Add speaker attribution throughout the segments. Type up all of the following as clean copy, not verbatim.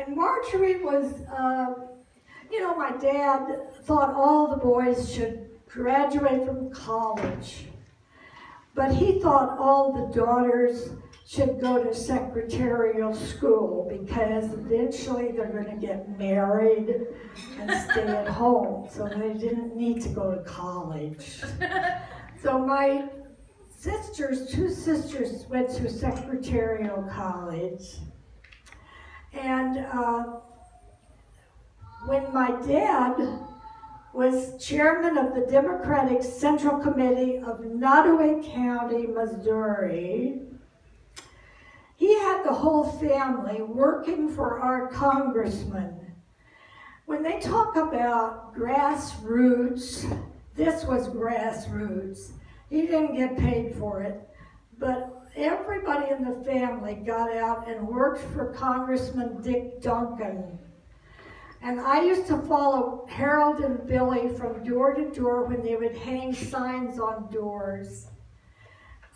Speaker 1: And Marjorie was, my dad thought all the boys should graduate from college. But he thought all the daughters should go to secretarial school because eventually they're going to get married and stay at home. So they didn't need to go to college. So my two sisters went to secretarial college. And when my dad was chairman of the Democratic Central Committee of Nottoway County, Missouri, he had the whole family working for our congressman. When they talk about grassroots, this was grassroots. He didn't get paid for it, but everybody in the family got out and worked for Congressman Dick Duncan. And I used to follow Harold and Billy from door to door when they would hang signs on doors.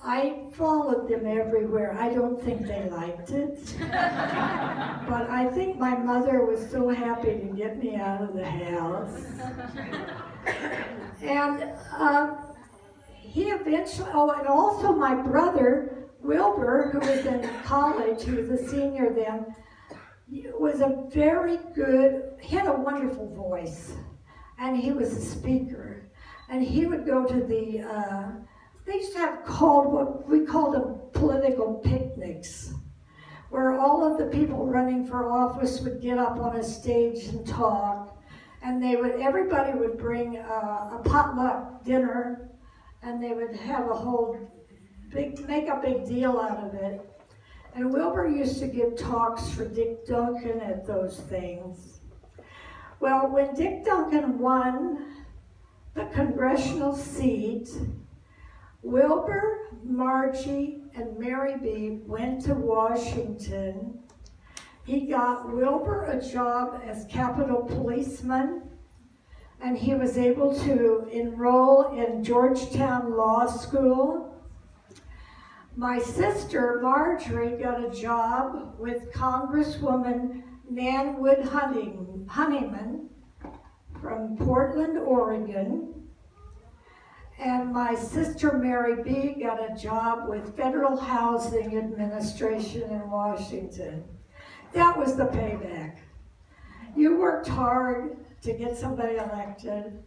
Speaker 1: I followed them everywhere. I don't think they liked it. But I think my mother was so happy to get me out of the house. And he eventually, and also my brother, Wilbur, who was in college, he was a senior then, was a very good, he had a wonderful voice, and he was a speaker. And he would go to they used to have what we called them political picnics, where all of the people running for office would get up on a stage and talk, and everybody would bring a potluck dinner, and they would have make a big deal out of it. And Wilbur used to give talks for Dick Duncan at those things. Well, when Dick Duncan won the congressional seat, Wilbur, Margie, and Mary B. went to Washington. He got Wilbur a job as Capitol policeman, and he was able to enroll in Georgetown Law School. My sister, Marjorie, got a job with Congresswoman Nan Wood Honeyman from Portland, Oregon. And my sister, Mary B., got a job with Federal Housing Administration in Washington. That was the payback. You worked hard to get somebody elected,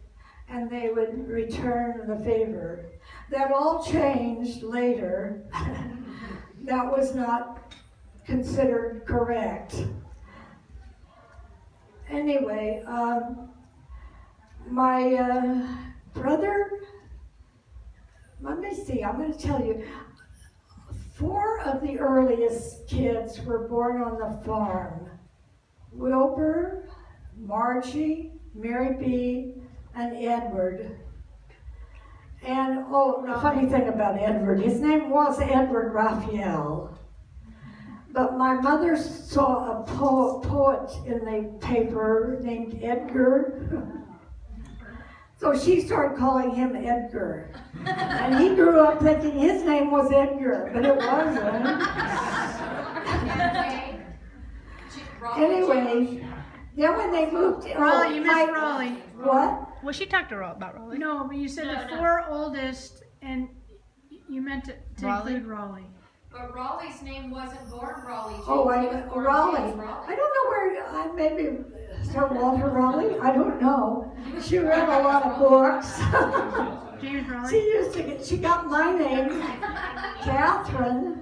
Speaker 1: and they would return the favor. That all changed later. That was not considered correct. Anyway, my brother, let me see, I'm going to tell you, 4 of the earliest kids were born on the farm. Wilbur, Margie, Mary B., and Edward. And the funny thing about Edward, his name was Edward Raphael. But my mother saw a poet in the paper named Edgar. So she started calling him Edgar. And he grew up thinking his name was Edgar, but it wasn't. Anyway, then when they moved...
Speaker 2: Raleigh, you missed Raleigh.
Speaker 1: What?
Speaker 3: Well, she talked about Raleigh.
Speaker 2: No, but you said the 4 oldest, and you meant to include Raleigh.
Speaker 4: But Raleigh's name wasn't born Raleigh.
Speaker 1: Raleigh. I don't know where, maybe Sir Walter Raleigh, I don't know. She read a lot of books.
Speaker 2: James Raleigh?
Speaker 1: She got my name, Catherine,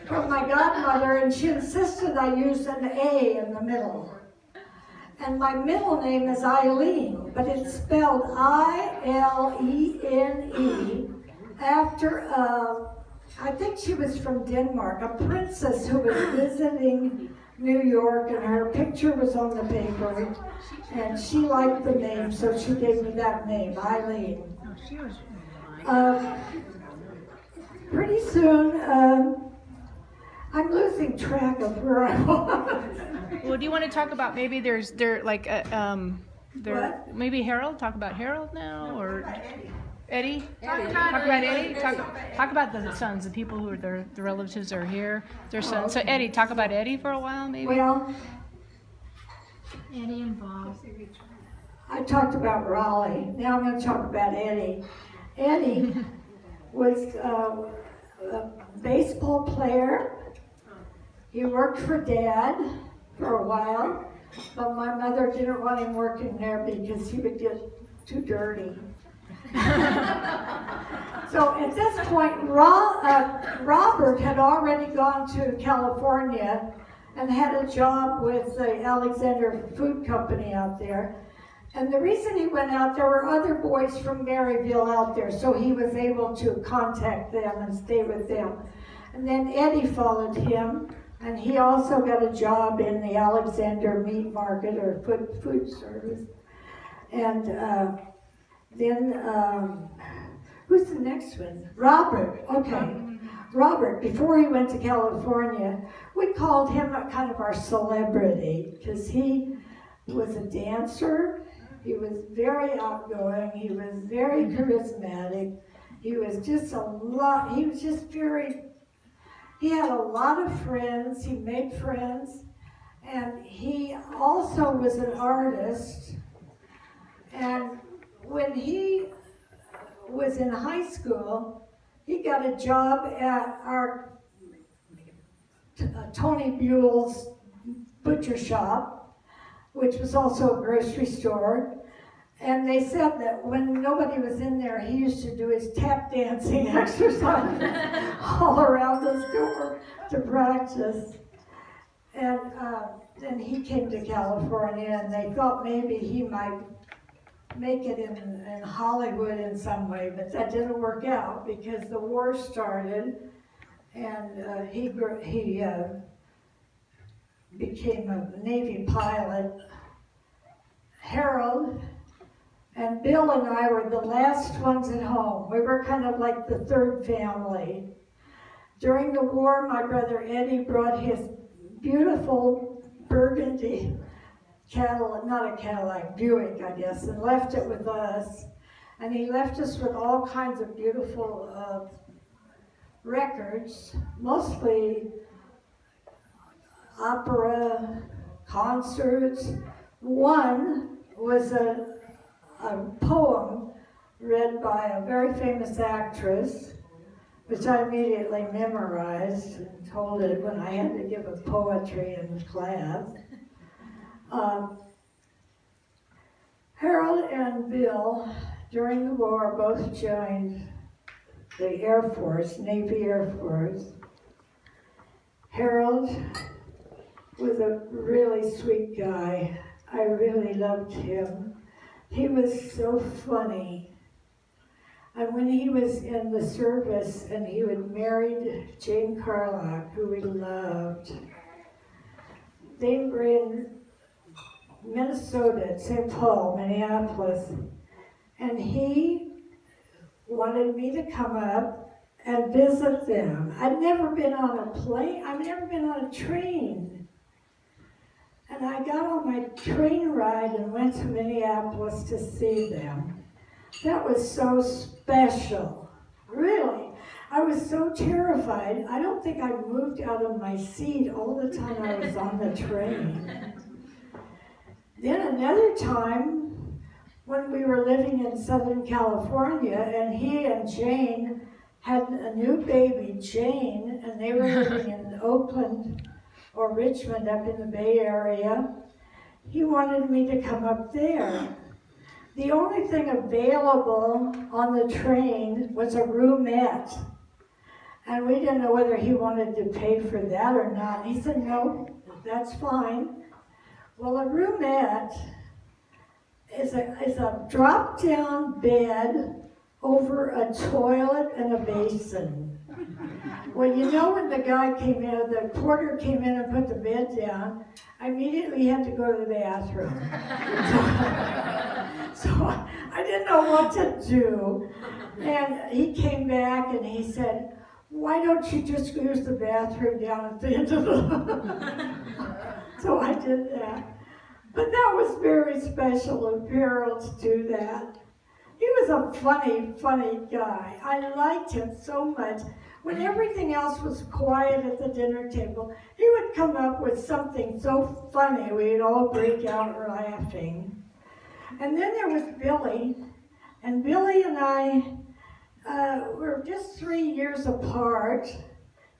Speaker 1: from my godmother, and she insisted I use an A in the middle. And my middle name is Eileen, but it's spelled I-L-E-N-E after I think she was from Denmark, a princess who was visiting New York, and her picture was on the paper, and she liked the name, so she gave me that name, Eileen.
Speaker 2: Oh, she was
Speaker 1: Pretty soon, I'm losing track of where I was.
Speaker 3: Well, do you want to talk about maybe maybe Harold? Talk about Harold now, or Eddie? Talk about Eddie. Talk about the sons, the people who are the relatives are here, their sons. So Eddie, talk about Eddie for a while, maybe.
Speaker 1: Well,
Speaker 2: Eddie and Bob.
Speaker 1: I talked about Raleigh. Now I'm going to talk about Eddie. Eddie was a baseball player. He worked for Dad for a while, but my mother didn't want him working there because he would get too dirty. So at this point, Robert had already gone to California and had a job with the Alexander Food Company out there. And the reason he went out, there were other boys from Maryville out there, so he was able to contact them and stay with them. And then Eddie followed him, and he also got a job in the Alexander Meat Market or food service. And then, who's the next one? Robert, okay. Robert, before he went to California, we called him kind of our celebrity because he was a dancer. He was very outgoing. He was very charismatic. He was just he had a lot of friends. He made friends. And he also was an artist. And when he was in high school, he got a job at our Tony Buell's butcher shop, which was also a grocery store. And they said that when nobody was in there, he used to do his tap dancing exercises all around the store to practice. And then he came to California, and they thought maybe he might make it in Hollywood in some way, but that didn't work out because the war started, and he became a Navy pilot. Harold and Bill and I were the last ones at home. We were kind of like the third family. During the war, my brother Eddie brought his beautiful burgundy Buick, I guess, and left it with us. And he left us with all kinds of beautiful records, mostly opera, concerts. One was a poem read by a very famous actress, which I immediately memorized and told it when I had to give a poetry in class. Harold and Bill, during the war, both joined the Air Force, Navy Air Force. Harold was a really sweet guy. I really loved him. He was so funny. And when he was in the service and he had married Jane Carlock, who we loved, they were in Minnesota, St. Paul, Minneapolis, and he wanted me to come up and visit them. I'd never been on a plane, I've never been on a train. And I got on my train ride and went to Minneapolis to see them. That was so special, really. I was so terrified. I don't think I moved out of my seat all the time I was on the train. Then another time, when we were living in Southern California, and he and Jane had a new baby, Jane, and they were living in Oakland or Richmond up in the Bay Area, he wanted me to come up there. The only thing available on the train was a roomette. And we didn't know whether he wanted to pay for that or not. He said, no, that's fine. Well, a roomette is a drop-down bed over a toilet and a basin. Well, you know, when the guy came in, the porter came in and put the bed down, I immediately had to go to the bathroom. So I didn't know what to do. And he came back and he said, why don't you just use the bathroom down at the end of the... So I did that. But that was very special of Harold to do that. He was a funny, funny guy. I liked him so much. when everything else was quiet at the dinner table, he would come up with something so funny we'd all break out laughing. And then there was Billy, and Billy and I were just 3 years apart.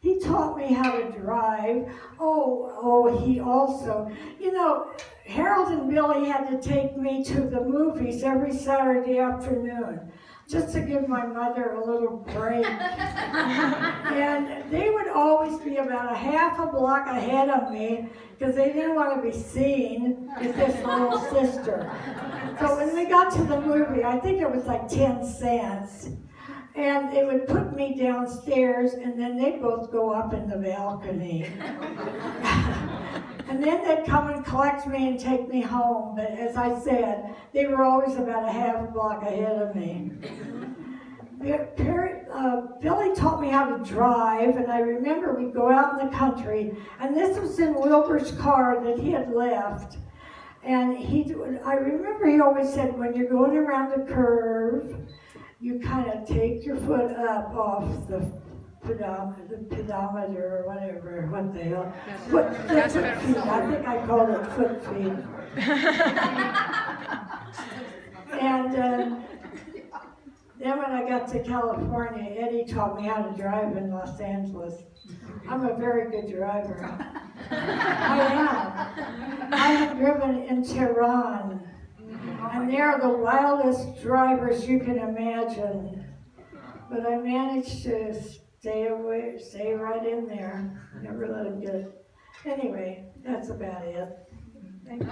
Speaker 1: He taught me how to drive. He also, Harold and Billy had to take me to the movies every Saturday afternoon, just to give my mother a little break. And they would always be about a half a block ahead of me because they didn't want to be seen with this little sister. So when we got to the movie, I think it was like 10 cents. And they would put me downstairs, and then they'd both go up in the balcony. And then they'd come and collect me and take me home. But as I said, they were always about a half a block ahead of me. Billy taught me how to drive, and I remember we'd go out in the country, and this was in Wilbur's car that he had left. And I remember he always said, when you're going around the curve, you kind of take your foot up off the pedometer or whatever, what the hell. Foot feet. I think I called it foot feet. And then when I got to California, Eddie taught me how to drive in Los Angeles. I'm a very good driver. I am. I have driven in Tehran. And they're the wildest drivers you can imagine. But I managed to stay right in there. Never let them get it. Anyway, that's about it. Thank you.